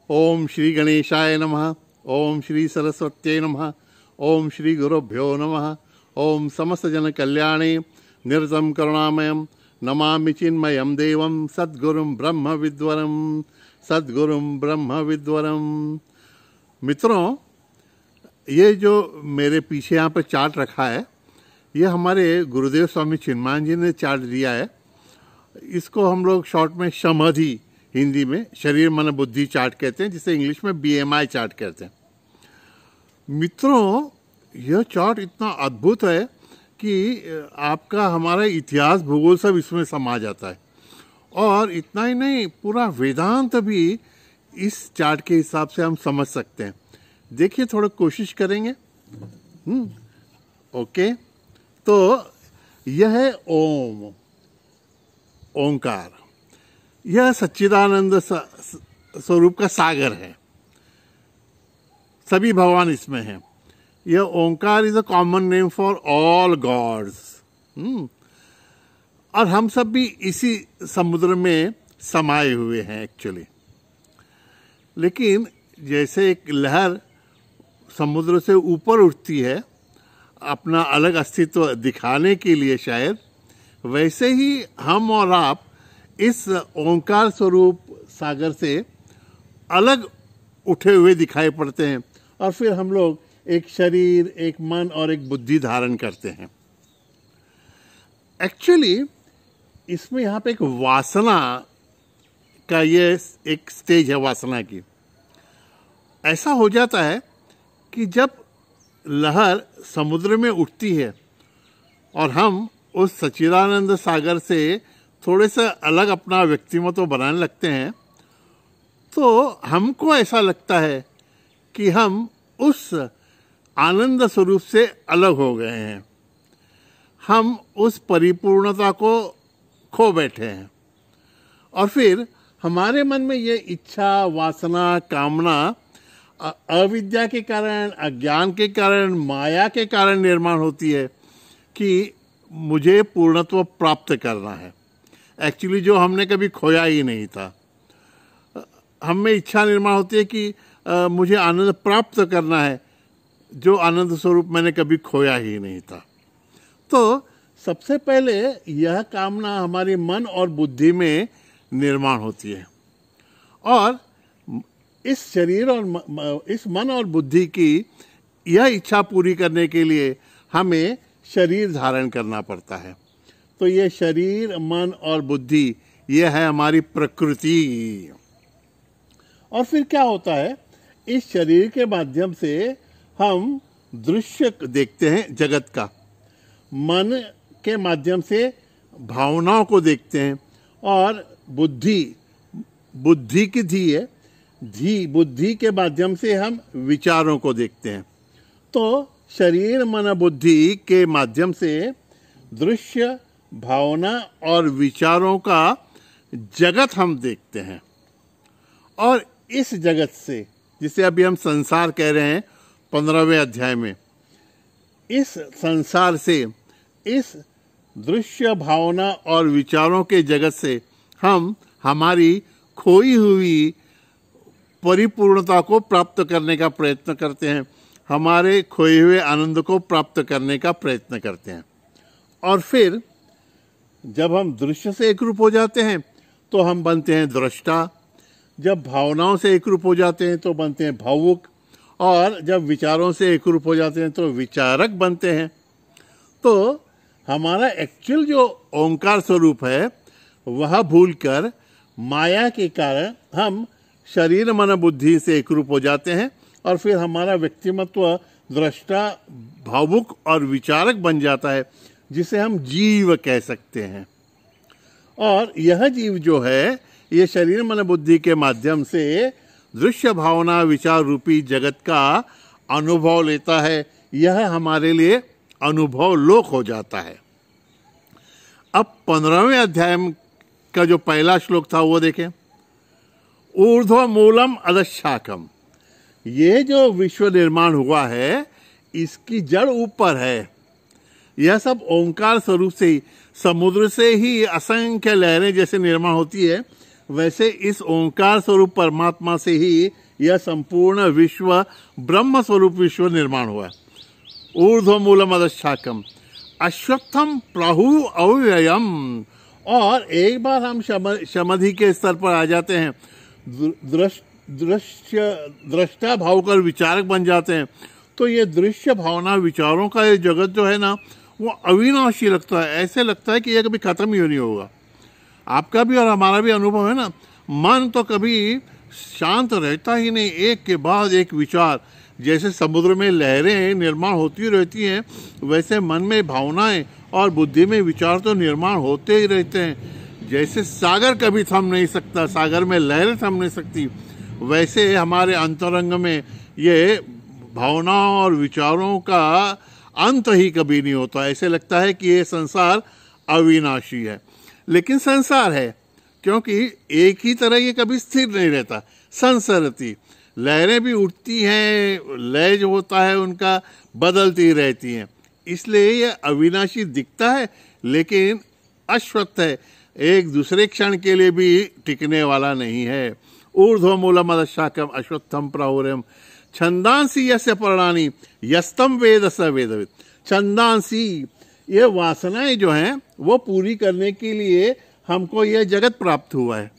ओम श्री गणेशाय नमः। ओम श्री सरस्वत्यै नमः। ओम श्री गुरुभ्यो नमः। ओम समस्त जन कल्याणे निरतं करुणामयं नमामि चिन्मयं देवं सद्गुरुं ब्रह्म विद्वरं सद्गुरुं ब्रह्म विद्वरं। मित्रों, ये जो मेरे पीछे यहाँ पर चार्ट रखा है, ये हमारे गुरुदेव स्वामी चिन्मयानंद जी ने चार्ट दिया है। इसको हम लोग शॉर्ट में समाधि, हिंदी में शरीर मन बुद्धि चार्ट कहते हैं, जिसे इंग्लिश में BMI चार्ट कहते हैं। मित्रों, यह चार्ट इतना अद्भुत है कि आपका हमारा इतिहास भूगोल सब इसमें समा जाता है। और इतना ही नहीं, पूरा वेदांत भी इस चार्ट के हिसाब से हम समझ सकते हैं। देखिए, थोड़ा कोशिश करेंगे। ओके, तो यह है ओंकार। यह सच्चिदानंद स्वरूप का सागर है। सभी भगवान इसमें हैं। यह Omkar is a common name for all gods. और हम सब भी इसी समुद्र में समाये हुए हैं एक्चुअली। लेकिन जैसे एक लहर समुद्र से ऊपर उठती है अपना अलग अस्तित्व दिखाने के लिए शायद, वैसे ही हम और आप इस ओंकार स्वरूप सागर से अलग उठे हुए दिखाई पड़ते हैं। और फिर हम लोग एक शरीर, एक मन और एक बुद्धि धारण करते हैं। एक्चुअली इसमें यहाँ पे एक वासना का ये एक स्टेज है वासना की। ऐसा हो जाता है कि जब लहर समुद्र में उठती है और हम उस सच्चिदानंद सागर से थोड़े से अलग अपना व्यक्तिमत्व बनाने लगते हैं, तो हमको ऐसा लगता है कि हम उस आनंद स्वरूप से अलग हो गए हैं। हम उस परिपूर्णता को खो बैठे हैं। और फिर हमारे मन में ये इच्छा, वासना, कामना अविद्या के कारण, अज्ञान के कारण, माया के कारण निर्माण होती है कि मुझे पूर्णत्व प्राप्त करना है। एक्चुअली जो हमने कभी खोया ही नहीं था। हम में इच्छा निर्माण होती है कि मुझे आनंद प्राप्त करना है, जो आनंद स्वरूप मैंने कभी खोया ही नहीं था। तो सबसे पहले यह कामना हमारे मन और बुद्धि में निर्माण होती है। और इस शरीर और इस मन और बुद्धि की यह इच्छा पूरी करने के लिए हमें शरीर धारण करना पड़ता है। तो ये शरीर, मन और बुद्धि, ये है हमारी प्रकृति। और फिर क्या होता है, इस शरीर के माध्यम से हम दृश्य देखते हैं जगत का, मन के माध्यम से भावनाओं को देखते हैं, और बुद्धि की बुद्धि के माध्यम से हम विचारों को देखते हैं। तो शरीर, मन, बुद्धि के माध्यम से दृश्य, भावना और विचारों का जगत हम देखते हैं। और इस जगत से, जिसे अभी हम संसार कह रहे हैं 15वें अध्याय में, इस संसार से, इस दृश्य, भावना और विचारों के जगत से हम हमारी खोई हुई परिपूर्णता को प्राप्त करने का प्रयत्न करते हैं, हमारे खोए हुए आनंद को प्राप्त करने का प्रयत्न करते हैं। और फिर जब हम दृश्य से एकरूप हो जाते हैं तो हम बनते हैं दृष्टा। जब भावनाओं से एकरूप हो जाते हैं तो बनते हैं भावुक। और जब विचारों से एकरूप हो जाते हैं तो विचारक बनते हैं। तो हमारा एक्चुअल जो ओंकार स्वरूप है, वह भूलकर माया के कारण हम शरीर, मन, बुद्धि से एकरूप हो जाते हैं। और फिर हमारा व्यक्तिमत्व दृष्टा, भावुक और विचारक बन जाता है, जिसे हम जीव कह सकते हैं। और यह जीव जो है, ये शरीर, मन, बुद्धि के माध्यम से दृश्य, भावना, विचार रूपी जगत का अनुभव लेता है। यह हमारे लिए अनुभव लोक हो जाता है। अब 15वें अध्याय का जो पहला श्लोक था वो देखें। ऊर्ध्व मूलम अधशाखम। ये जो विश्व निर्माण हुआ है, इसकी जड़ ऊपर है। यह सब ओंकार स्वरूप से ही, समुद्र से ही असंख्य लहरें जैसे निर्माण होती है, वैसे इस ओंकार स्वरूप परमात्मा से ही यह संपूर्ण विश्व ब्रह्म स्वरूप विश्व निर्माण हुआ है। ऊर्ध्व मूलम अधशाखम अश्वत्थम प्राहु अव्ययम। और एक बार हम समाधि के स्तर पर आ जाते हैं, दृष्टा भाव कर विचारक बन जाते हैं, तो ये दृश्य भावना विचारों का ये जगत जो है ना, वो अविनाशी लगता है। ऐसे लगता है कि ये कभी खत्म ही नहीं होगा। आपका भी और हमारा भी अनुभव है ना, मन तो कभी शांत रहता ही नहीं, एक के बाद एक विचार। जैसे समुद्र में लहरें निर्माण होती रहती हैं, वैसे मन में भावनाएं और बुद्धि में विचार तो निर्माण होते ही रहते हैं। जैसे सागर कभी थम नहीं सकता, सागर में लहरें थम नहीं सकती, वैसे हमारे अंतरंग में ये भावना और विचारों का अंत ही कभी नहीं होता। ऐसे लगता है कि ये संसार अविनाशी है, लेकिन संसार है, क्योंकि एक ही तरह ये कभी स्थिर नहीं रहता। संसरती, लहरें भी उठती हैं, लय जो होता है उनका बदलती रहती हैं, इसलिए ये अविनाशी दिखता है, लेकिन अश्वत्थ है, एक दूसरे क्षण के लिए भी टिकने वाला नहीं है। ऊर्ध्व मूलम अधशाखम अश्वत्थम प्राहुरम छंदांसी यस्य पर्णानि यस्तम वेद स वेदविद। छंदांसी, ये वासनाएं जो हैं वो पूरी करने के लिए हमको यह जगत प्राप्त हुआ है,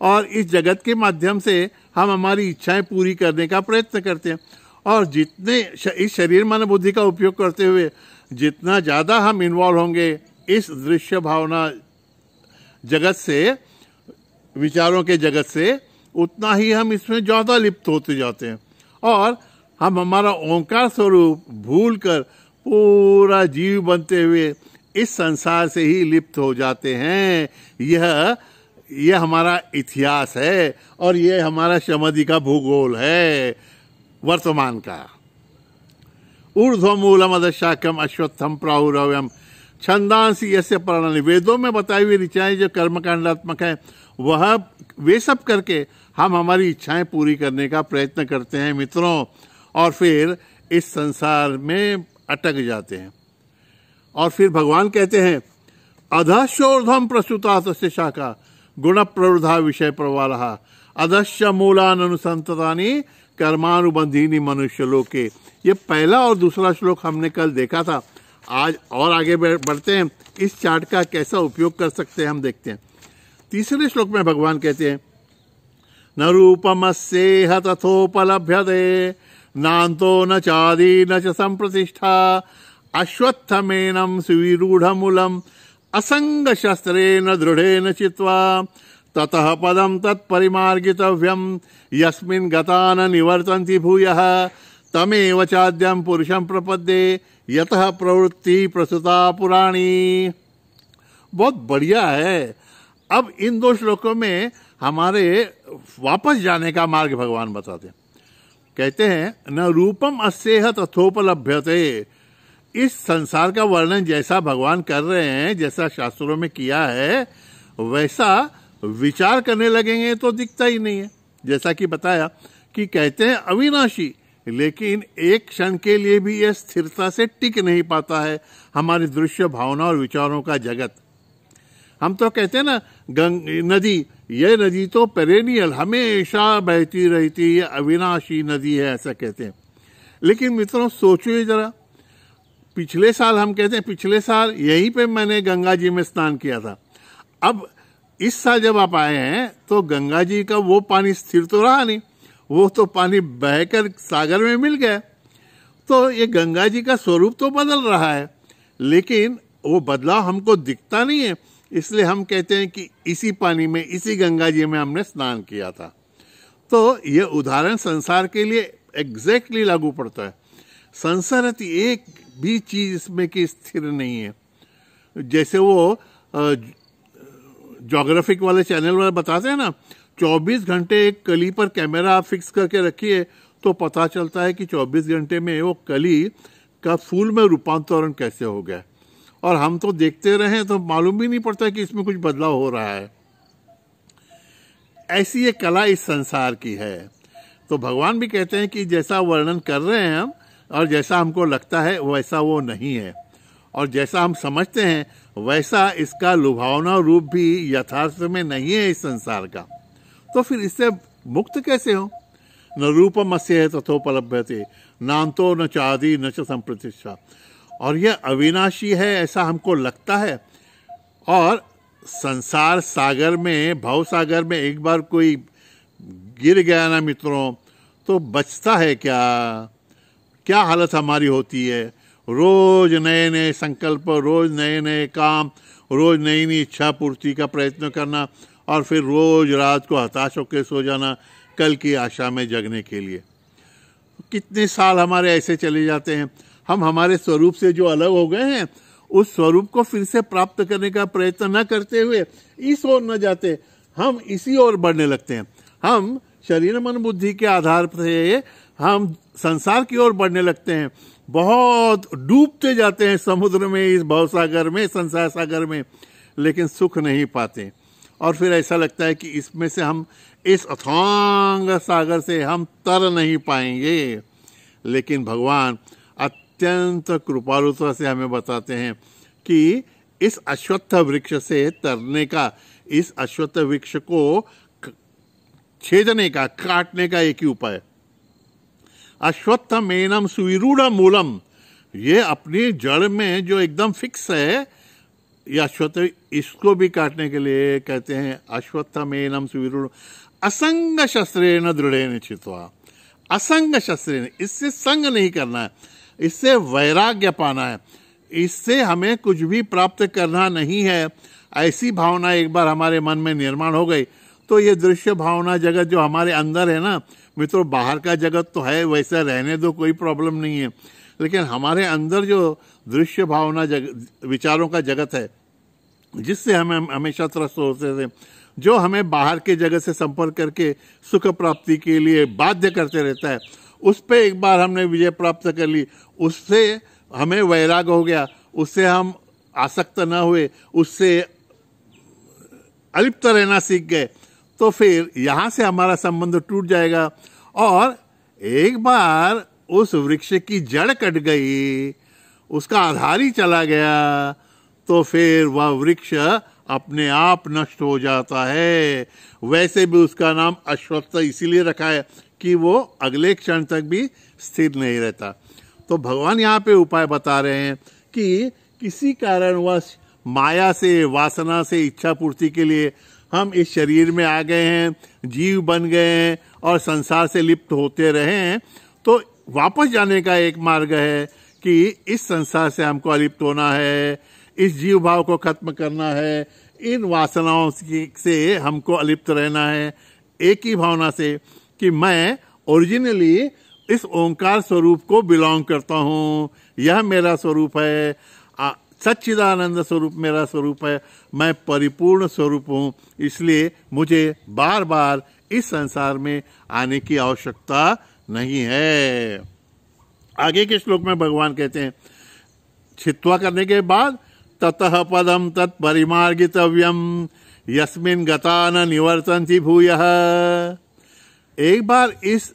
और इस जगत के माध्यम से हम हमारी इच्छाएं पूरी करने का प्रयत्न करते हैं। और जितने इस शरीर मन बुद्धि का उपयोग करते हुए जितना ज़्यादा हम इन्वॉल्व होंगे इस दृश्य भावना जगत से, विचारों के जगत से, उतना ही हम इसमें ज़्यादा लिप्त होते जाते हैं, और हम हमारा ओंकार स्वरूप भूलकर पूरा जीव बनते हुए इस संसार से ही लिप्त हो जाते हैं। यह हमारा इतिहास है, और यह हमारा समाधि का भूगोल है वर्तमान का। ऊर्ध्व मूलम अधशाखम अश्वत्थम प्राहुरव्यम छंदांसी यस्य पर्णानि। वेदों में बताई हुई ऋचाएं जो कर्मकांडात्मक है, वह वे सब करके हम हमारी इच्छाएं पूरी करने का प्रयत्न करते हैं मित्रों, और फिर इस संसार में अटक जाते हैं। और फिर भगवान कहते हैं अधश्चोर्ध्वम प्रस्तुता तस्य शाखा गुण प्रवृद्धा विषय प्रवालहा अधश्च मूलानुसंततानि कर्मानुबंधीनि मनुष्य लोके। ये पहला और दूसरा श्लोक हमने कल देखा था। आज और आगे बढ़ते हैं, इस चार्ट का कैसा उपयोग कर सकते हैं हम देखते हैं। तीसरे श्लोक में भगवान कहते हैं न रूपमस्येह तथोपलभ्यते नान्तो न चादि न च संप्रतिष्ठा अश्वत्थमेनं सुविरूढ़मूलम् असंग शस्त्रेण दृढ़ेन चित्वा ततः पदं तत्परिमार्गितव्यं यस्मिन् गता न निवर्तन्ति भूयः तमेव चाद्यं पुरुषं प्रपद्ये यतः प्रवृत्ति प्रसुता पुराणी। बहुत बढ़िया है। अब इन दो श्लोकों में हमारे वापस जाने का मार्ग भगवान बताते हैं। कहते हैं न रूपम अस्येह तथोपलभ्यते। इस संसार का वर्णन जैसा भगवान कर रहे हैं, जैसा शास्त्रों में किया है, वैसा विचार करने लगेंगे तो दिखता ही नहीं है। जैसा कि बताया कि कहते हैं अविनाशी, लेकिन एक क्षण के लिए भी यह स्थिरता से टिक नहीं पाता है हमारी दृश्य भावना और विचारों का जगत। हम तो कहते हैं ना नदी, यह नदी तो पेरेनियल हमेशा बहती रहती है, अविनाशी नदी है, ऐसा कहते हैं। लेकिन मित्रों सोचो जरा, पिछले साल हम कहते हैं पिछले साल यहीं पे मैंने गंगा जी में स्नान किया था। अब इस साल जब आप आए हैं तो गंगा जी का वो पानी स्थिर तो रहा नहीं, वो तो पानी बहकर सागर में मिल गया। तो ये गंगा जी का स्वरूप तो बदल रहा है, लेकिन वो बदलाव हमको दिखता नहीं है। इसलिए हम कहते हैं कि इसी पानी में, इसी गंगा जी में हमने स्नान किया था। तो ये उदाहरण संसार के लिए एग्जैक्टली लागू पड़ता है। संसारती एक भी चीज इसमें की स्थिर नहीं है। जैसे वो ज्योग्राफिक वाले चैनल वाले बताते हैं ना, 24 घंटे एक कली पर कैमरा आप फिक्स करके रखिए तो पता चलता है कि 24 घंटे में वो कली का फूल में रूपांतरण कैसे हो गया। और हम तो देखते रहे तो मालूम भी नहीं पड़ता कि इसमें कुछ बदलाव हो रहा है। ऐसी ये कला इस संसार की है। तो भगवान भी कहते हैं कि जैसा वर्णन कर रहे हैं हम और जैसा हमको लगता है वैसा वो नहीं है। और जैसा हम समझते हैं वैसा इसका लुभावना रूप भी यथार्थ में नहीं है इस संसार का, तो फिर इससे मुक्त कैसे हो? न रूपमस्य तथोपलभ्यते नान्तो न चादि न च संप्रतिष्ठा। और यह अविनाशी है ऐसा हमको लगता है, और संसार सागर में, भव सागर में एक बार कोई गिर गया ना मित्रों, तो बचता है क्या? क्या हालत हमारी होती है? रोज नए नए संकल्प, रोज नए नए काम, रोज नई नई इच्छा पूर्ति का प्रयत्न करना, और फिर रोज रात को हताश होकर सो जाना कल की आशा में जगने के लिए। कितने साल हमारे ऐसे चले जाते हैं। हम हमारे स्वरूप से जो अलग हो गए हैं, उस स्वरूप को फिर से प्राप्त करने का प्रयत्न न करते हुए इस ओर न जाते, हम इसी ओर बढ़ने लगते हैं। हम शरीर मन बुद्धि के आधार से हम संसार की ओर बढ़ने लगते हैं, बहुत डूबते जाते हैं समुद्र में, इस भवसागर में, संसार सागर में, लेकिन सुख नहीं पाते। और फिर ऐसा लगता है कि इसमें से हम, इस अथांग सागर से हम तर नहीं पाएंगे। लेकिन भगवान अत्यंत कृपालुता से हमें बताते हैं कि इस अश्वत्थ वृक्ष से तरने का, इस अश्वत्थ वृक्ष को छेदने का, काटने का एक ही उपाय, अश्वत्थमेनम सुविरूढ़ मूलम। ये अपनी जड़ में जो एकदम फिक्स है, ये अश्वत्थ, इसको भी काटने के लिए कहते हैं अश्वत्थमेनम सुविरूढ़ असंग शस्त्रेण दृढ़ेन चित्वा। असंग शस्त्रेण, इससे संग नहीं करना है, इससे वैराग्य पाना है, इससे हमें कुछ भी प्राप्त करना नहीं है। ऐसी भावना एक बार हमारे मन में निर्माण हो गई तो ये दृश्य भावना जगत जो हमारे अंदर है ना मित्रों, बाहर का जगत तो है वैसा रहने दो, कोई प्रॉब्लम नहीं है, लेकिन हमारे अंदर जो दृश्य भावना विचारों का जगत है, जिससे हमें हमेशा त्रस्त होते थे, जो हमें बाहर के जगत से संपर्क करके सुख प्राप्ति के लिए बाध्य करते रहता है, उस पर एक बार हमने विजय प्राप्त कर ली, उससे हमें वैराग्य हो गया, उससे हम आसक्त न हुए, उससे अलिप्त रहना सीख गए, तो फिर यहाँ से हमारा संबंध टूट जाएगा। और एक बार उस वृक्ष की जड़ कट गई, उसका आधार ही चला गया, तो फिर वह वृक्ष अपने आप नष्ट हो जाता है। वैसे भी उसका नाम अश्वत्थ इसीलिए रखा है कि वो अगले क्षण तक भी स्थिर नहीं रहता। तो भगवान यहाँ पे उपाय बता रहे हैं कि किसी कारणवश माया से, वासना से, इच्छा पूर्ति के लिए हम इस शरीर में आ गए हैं, जीव बन गए हैं और संसार से लिप्त होते रहे हैं, तो वापस जाने का एक मार्ग है कि इस संसार से हमको अलिप्त होना है, इस जीव भाव को खत्म करना है, इन वासनाओं से हमको अलिप्त रहना है, एक ही भावना से कि मैं ओरिजिनली इस ओंकार स्वरूप को बिलोंग करता हूँ, यह मेरा स्वरूप है, सच्चिदानंद स्वरूप मेरा स्वरूप है, मैं परिपूर्ण स्वरूप हूँ, इसलिए मुझे बार बार इस संसार में आने की आवश्यकता नहीं है। आगे के श्लोक में भगवान कहते हैं, छित्वा करने के बाद ततः पदम तत्परिमार्गितव्यम यस्मिन् गता न निवर्तन्ति भूयः। एक बार इस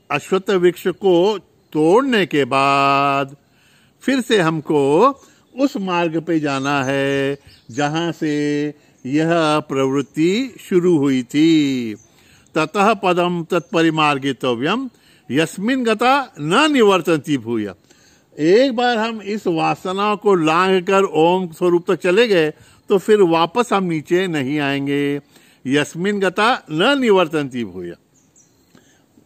अश्वत्थ वृक्ष को तोड़ने के बाद फिर से हमको उस मार्ग पे जाना है जहां से यह प्रवृत्ति शुरू हुई थी। ततः पदम तत्परिमार्गितव्यम यस्मिन् गता न निवर्तन्ति भूयः। एक बार हम इस वासना को लांघ कर ओम स्वरूप तक चले गए तो फिर वापस हम नीचे नहीं आएंगे। यस्मिन् गता न निवर्तन्ति भूयः।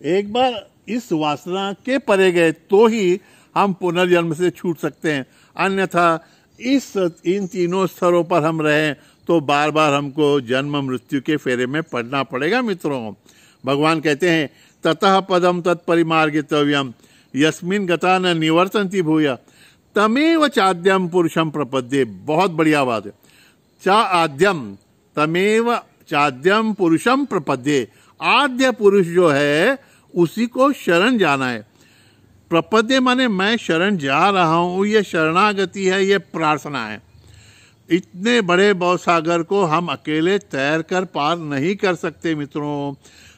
एक बार इस वासना के परे गए तो ही हम पुनर्जन्म से छूट सकते हैं, अन्यथा इन तीनों स्तरों पर हम रहें तो बार बार हमको जन्म मृत्यु के फेरे में पड़ना पड़ेगा। मित्रों, भगवान कहते हैं ततः पदम तत्परिमार्गितव्यम यस्मिन् गता न निवर्तन्ति भूयः तमेव चाद्यम पुरुषम प्रपद्ये। बहुत बढ़िया बात है। चा आद्यम, तमेव चाद्यम पुरुषम प्रपद्ये। आद्य पुरुष जो है उसी को शरण जाना है। प्रपद्ये माने मैं शरण जा रहा हूं, ये शरणागति है, ये प्रार्थना है। इतने बड़े भवसागर को हम अकेले तैर कर पार नहीं कर सकते मित्रों।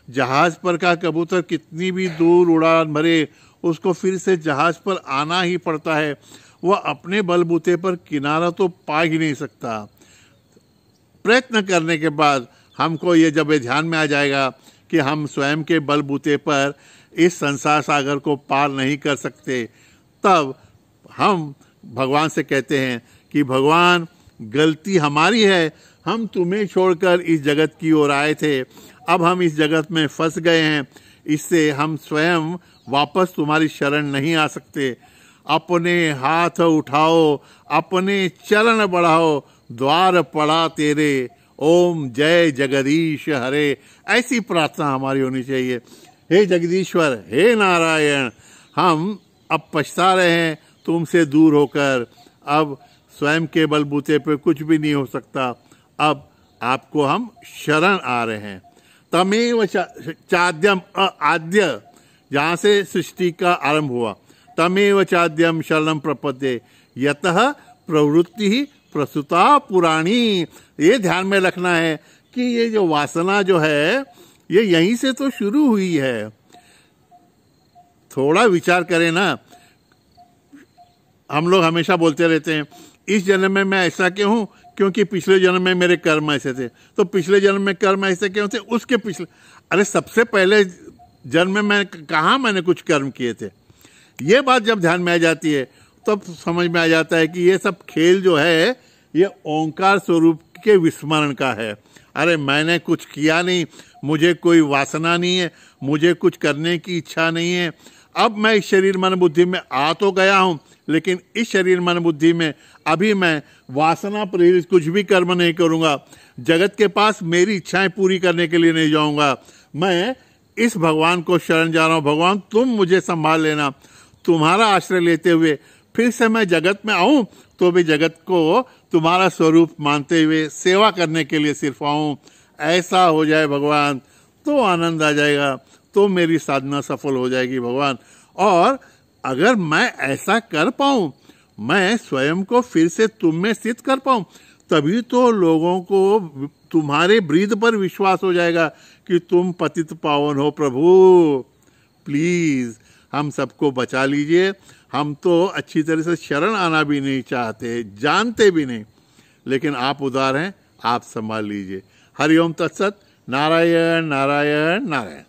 जहाज पर का कबूतर कितनी भी दूर उड़ान भरे, उसको फिर से जहाज पर आना ही पड़ता है। वह अपने बलबूते पर किनारा तो पा ही नहीं सकता। प्रयत्न करने के बाद हमको ये जब ये ध्यान में आ जाएगा कि हम स्वयं के बलबूते पर इस संसार सागर को पार नहीं कर सकते, तब हम भगवान से कहते हैं कि भगवान गलती हमारी है, हम तुम्हें छोड़कर इस जगत की ओर आए थे, अब हम इस जगत में फंस गए हैं, इससे हम स्वयं वापस तुम्हारी शरण नहीं आ सकते। अपने हाथ उठाओ, अपने चरण बढ़ाओ, द्वार पड़ा तेरे, ओम जय जगदीश हरे। ऐसी प्रार्थना हमारी होनी चाहिए। हे जगदीश्वर, हे नारायण, हम अब पछता रहे हैं तुमसे दूर होकर, अब स्वयं के बलबूते पे कुछ भी नहीं हो सकता, अब आपको हम शरण आ रहे हैं। तमेव चाद्यम आद्य, जहाँ से सृष्टि का आरंभ हुआ, तमेव चाद्यम शरणम प्रपद्ये यतः प्रवृत्ति ही प्रसुता पुराणी। ये ध्यान में रखना है कि ये जो वासना जो है ये यहीं से तो शुरू हुई है। थोड़ा विचार करें ना, हम लोग हमेशा बोलते रहते हैं इस जन्म में मैं ऐसा क्यों हूं, क्योंकि पिछले जन्म में मेरे कर्म ऐसे थे, तो पिछले जन्म में कर्म ऐसे क्यों थे, उसके पिछले, अरे सबसे पहले जन्म में मैं कहाँ मैंने कुछ कर्म किए थे। ये बात जब ध्यान में आ जाती है तब समझ में आ जाता है कि ये सब खेल जो है ये ओंकार स्वरूप के विस्मरण का है। अरे मैंने कुछ किया नहीं, मुझे कोई वासना नहीं है, मुझे कुछ करने की इच्छा नहीं है। अब मैं इस शरीर मन बुद्धि में आ तो गया हूँ, लेकिन इस शरीर मन बुद्धि में अभी मैं वासना प्रेरित कुछ भी कर्म नहीं करूँगा, जगत के पास मेरी इच्छाएं पूरी करने के लिए नहीं जाऊँगा। मैं इस भगवान को शरण जा रहा हूँ, भगवान तुम मुझे संभाल लेना। तुम्हारा आश्रय लेते हुए फिर से मैं जगत में आऊं तो भी जगत को तुम्हारा स्वरूप मानते हुए सेवा करने के लिए सिर्फ आऊं। ऐसा हो जाए भगवान तो आनंद आ जाएगा, तो मेरी साधना सफल हो जाएगी भगवान। और अगर मैं ऐसा कर पाऊं, मैं स्वयं को फिर से तुम में स्थित कर पाऊं, तभी तो लोगों को तुम्हारे ब्रीद पर विश्वास हो जाएगा कि तुम पतित पावन हो। प्रभु प्लीज हम सबको बचा लीजिए। हम तो अच्छी तरह से शरण आना भी नहीं चाहते, जानते भी नहीं, लेकिन आप उदार हैं, आप संभाल लीजिए। हरिओम तत्सत। नारायण नारायण नारायण।